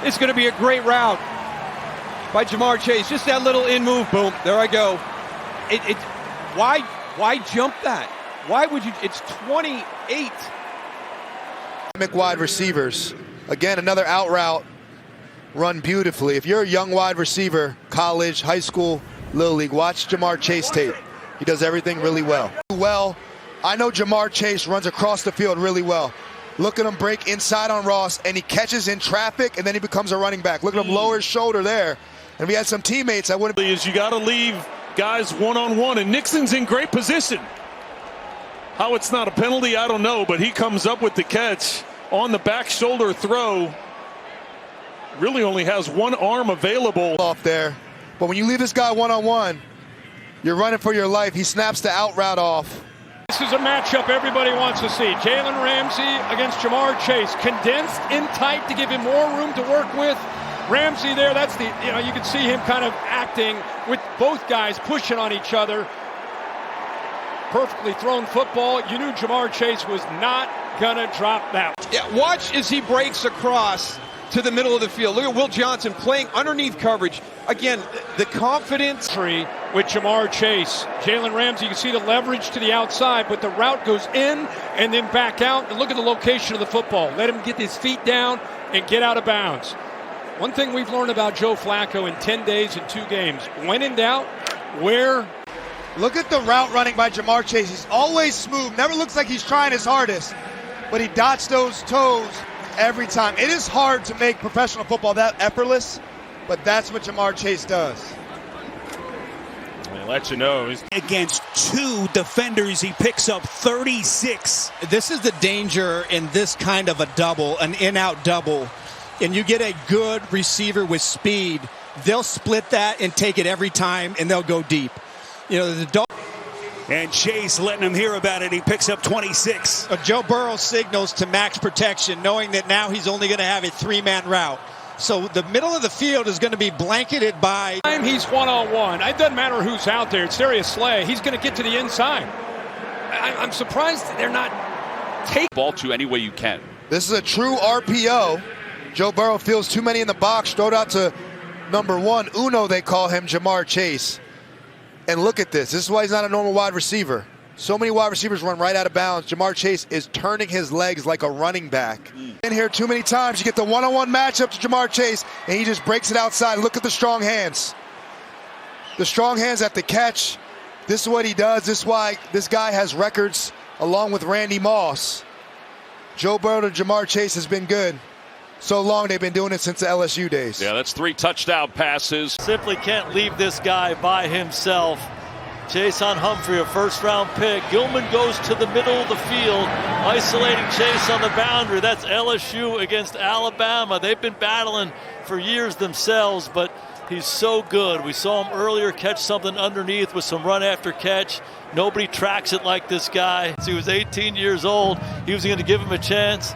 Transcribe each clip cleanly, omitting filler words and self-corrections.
It's going to be a great route by Jamar Chase. Just that little in move, boom, there I go. Why jump that? Why would you? It's 28. Wide receivers. Again, another out route run beautifully. If you're a young wide receiver, college, high school, little league, watch Jamar Chase tape. He does everything really well. I know Jamar Chase runs across the field really well. Look at him break inside on Ross, and he catches in traffic, and then he becomes a running back. Look at him lower his shoulder there. And if he had some teammates, I wouldn't. You got to leave guys one-on-one, and Nixon's in great position. How it's not a penalty, I don't know, but he comes up with the catch on the back shoulder throw. Really only has one arm available. Off there. But when you leave this guy one-on-one, you're running for your life. He snaps the out route off. This is a matchup everybody wants to see. Jalen Ramsey against Jamar Chase. Condensed in tight to give him more room to work with. Ramsey there, that's you can see him kind of acting with both guys pushing on each other. Perfectly thrown football. You knew Jamar Chase was not gonna drop that. Yeah, watch as he breaks across to the middle of the field. Look at Will Johnson playing underneath coverage. Again, the confidence. With Jamar Chase. Jalen Ramsey, you can see the leverage to the outside, but the route goes in and then back out. And look at the location of the football. Let him get his feet down and get out of bounds. One thing we've learned about Joe Flacco in 10 days and 2 games. When in doubt, where? Look at the route running by Jamar Chase. He's always smooth. Never looks like he's trying his hardest, but he dots those toes every time. It is hard to make professional football that effortless, but that's what Jamar Chase does. I'll let you know. Against 2 defenders, he picks up 36. This is the danger in this kind of a double, an in-out double. And you get a good receiver with speed, they'll split that and take it every time, and they'll go deep. You know, the dog. And Chase letting him hear about it. He picks up 26. Joe Burrow signals to max protection, knowing that now he's only going to have a 3-man route. So the middle of the field is going to be blanketed by. He's one-on-one. It doesn't matter who's out there. It's Darius Slay. He's going to get to the inside. I'm surprised they're not taking ball to any way you can. This is a true RPO. Joe Burrow feels too many in the box. Throw it out to number 1. Uno, they call him, Jamar Chase. And look at this. This is why he's not a normal wide receiver. So many wide receivers run right out of bounds. Jamar Chase is turning his legs like a running back. In here too many times, you get the one-on-one matchup to Jamar Chase, and he just breaks it outside. Look at the strong hands. The strong hands at the catch. This is what he does. This is why this guy has records along with Randy Moss. Joe Burrow to Jamar Chase has been good. So long, they've been doing it since the LSU days. Yeah, that's 3 touchdown passes. Simply can't leave this guy by himself. Jason Humphrey, a first-round pick. Gilman goes to the middle of the field, isolating Chase on the boundary. That's LSU against Alabama. They've been battling for years themselves, but he's so good. We saw him earlier catch something underneath with some run after catch. Nobody tracks it like this guy. He was 18 years old. He was going to give him a chance.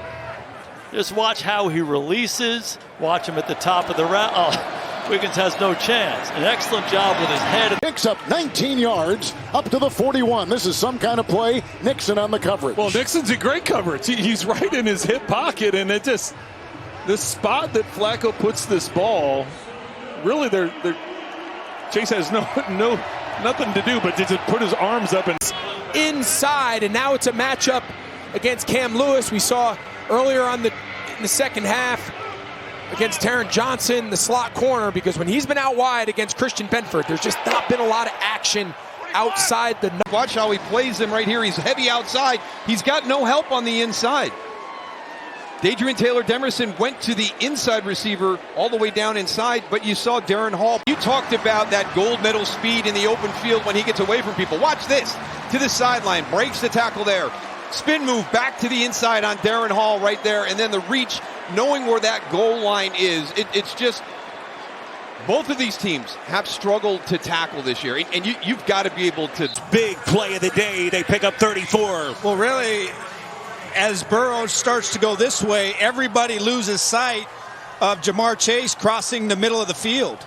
Just watch how he releases. Watch him at the top of the route. Oh, Wiggins has no chance. An excellent job with his head. Picks up 19 yards up to the 41. This is some kind of play. Nixon on the coverage. Well, Nixon's in great coverage. He's right in his hip pocket, and it just the spot that Flacco puts this ball. Really, Chase has nothing to do but to just put his arms up and inside. And now it's a matchup against Cam Lewis. We saw earlier in the second half against Taron Johnson, the slot corner, because when he's been out wide against Christian Benford, there's just not been a lot of action outside the. Watch how he plays him right here. He's heavy outside. He's got no help on the inside. Dadrian Taylor-Demerson went to the inside receiver all the way down inside, but you saw Darren Hall. You talked about that gold medal speed in the open field when he gets away from people. Watch this. To the sideline, breaks the tackle there. Spin move back to the inside on Darren Hall right there, and then the reach, knowing where that goal line is. It's just, both of these teams have struggled to tackle this year, and you've got to be able to. Big play of the day. They pick up 34. Well, really, as Burrow starts to go this way, everybody loses sight of Jamar Chase crossing the middle of the field.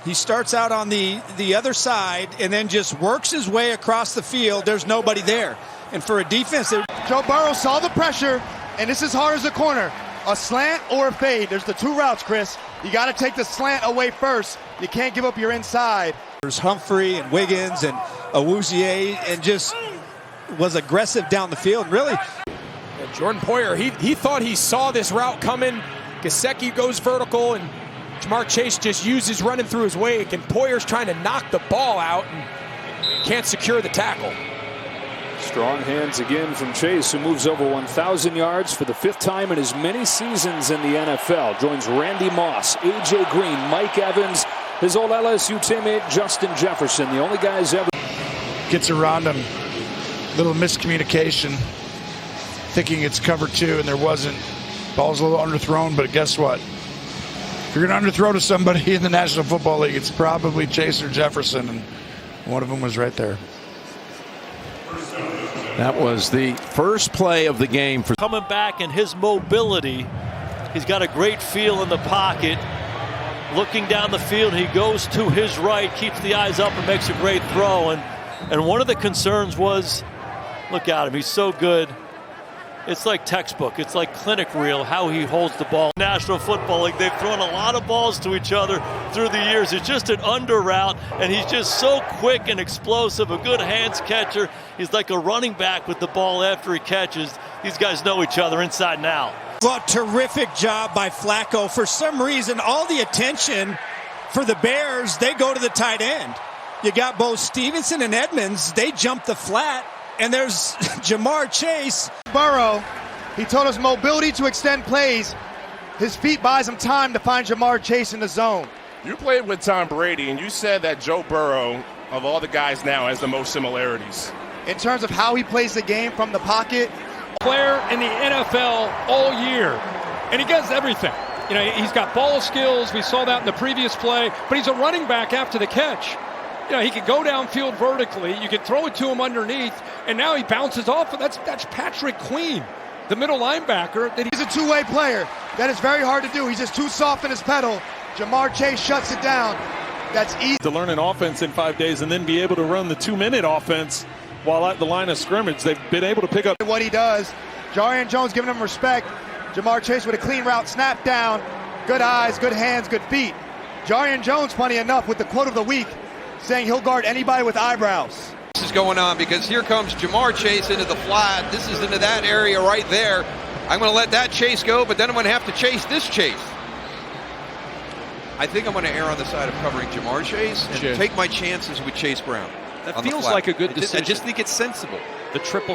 He starts out on the other side and then just works his way across the field. There's nobody there. And for a defense, Joe Burrow saw the pressure, and this is hard as a corner. A slant or a fade. There's the two routes, Chris. You got to take the slant away first. You can't give up your inside. There's Humphrey and Wiggins and Awuzie, and just was aggressive down the field, really. And Jordan Poyer, he thought he saw this route coming. Gesicki goes vertical, and Jamar Chase just uses running through his wake, and Poyer's trying to knock the ball out and can't secure the tackle. Strong hands again from Chase, who moves over 1,000 yards for the 5th time in as many seasons in the NFL. Joins Randy Moss, A.J. Green, Mike Evans, his old LSU teammate Justin Jefferson, the only guys ever. Gets around him. Little miscommunication, thinking it's cover 2, and there wasn't. Ball's a little underthrown, but guess what? If you're going to underthrow to somebody in the National Football League, it's probably Chase or Jefferson, and one of them was right there. That was the first play of the game for coming back, and his mobility. He's got a great feel in the pocket. Looking down the field, he goes to his right, keeps the eyes up, and makes a great throw. And one of the concerns was, look at him, he's so good. It's like textbook. It's like clinic reel how he holds the ball. National Football League, they've thrown a lot of balls to each other through the years. It's just an under route, and he's just so quick and explosive, a good hands catcher. He's like a running back with the ball after he catches. These guys know each other inside and out. Well, terrific job by Flacco. For some reason, all the attention for the Bears, they go to the tight end. You got both Stevenson and Edmonds. They jump the flat. And there's Jamar Chase. Burrow, he told us mobility to extend plays. His feet buys him time to find Jamar Chase in the zone. You played with Tom Brady, and you said that Joe Burrow, of all the guys now, has the most similarities. In terms of how he plays the game from the pocket. Player in the NFL all year, and he does everything. You know, he's got ball skills. We saw that in the previous play, but he's a running back after the catch. You know, he can go downfield vertically. You can throw it to him underneath, and now he bounces off. That's Patrick Queen, the middle linebacker. He's a two-way player. That is very hard to do. He's just too soft in his pedal. Jamar Chase shuts it down. That's easy. To learn an offense in 5 days and then be able to run the 2-minute offense while at the line of scrimmage. They've been able to pick up what he does. Jarian Jones giving him respect. Jamar Chase with a clean route, snap down. Good eyes, good hands, good feet. Jarian Jones, funny enough, with the quote of the week, saying he'll guard anybody with eyebrows. This is going on because here comes Jamar Chase into the flat. This is into that area right there. I'm going to let that Chase go, but then I'm going to have to chase this Chase. I think I'm going to err on the side of covering Jamar Chase and take my chances with Chase Brown. That feels like a good decision. I just think it's sensible. The triple